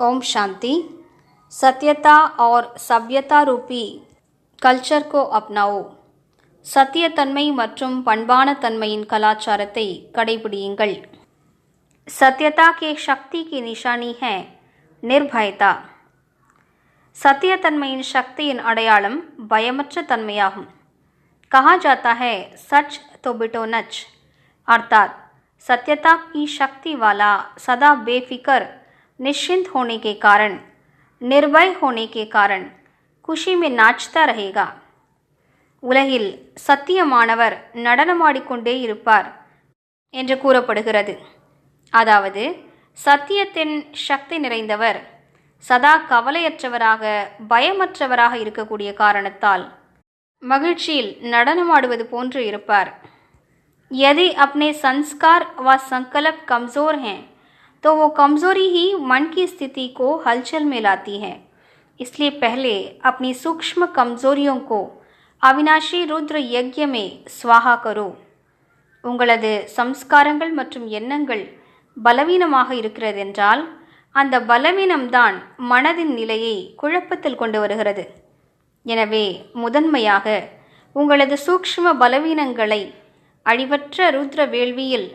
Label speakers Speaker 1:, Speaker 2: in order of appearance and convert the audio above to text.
Speaker 1: ओम शांति। सत्यता और सभ्यता रूपी கல்ச்சர் கோ அப்னாவோ. சத்தியத்தன்மை மற்றும் பண்பான தன்மையின் கலாச்சாரத்தை கடைபிடியுங்கள். सत्यता के शक्ति की निशानी है निर्भयता. சத்தியத்தன்மையின் சக்தியின் அடையாளம் பயமற்ற தன்மையாகும். कहा जाता है सच तो बिटो नच, अर्थात सत्यता की शक्ति वाला सदा बेफिक्र निश्चिंत होने के कारण, निर्भय होने के कारण खुशी में नाचता रहेगा. உலகில் சத்தியமானவர் நடனமாடிக்கொண்டே இருப்பார் என்று கூறப்படுகிறது. அதாவது சத்தியத்தின் சக்தி நிறைந்தவர் சதா கவலையற்றவராக பயமற்றவராக இருக்கக்கூடிய காரணத்தால் மகிழ்ச்சியில் நடனமாடுவது போன்று இருப்பார். यदि अपने संस्कार व संकल्प कमज़ोर हैं तो वो कमज़ोरी ही मन की स्थिति को हलचल में लाती है. इसलिए पहले अपनी सूक्ष्म कमज़ोरियों को अविनाशी रुद्र यज्ञ में स्वाहा करो. உங்களது சம்ஸ்காரங்கள் மற்றும் எண்ணங்கள் பலவீனமாக இருக்கிறது என்றால் அந்த பலவீனம்தான் மனதின் நிலையை குழப்பத்தில் கொண்டு வருகிறது. எனவே முதன்மையாக உங்களது சூக்ஷ்ம பலவீனங்களை அழிவற்ற ருத்ர வேள்வியில்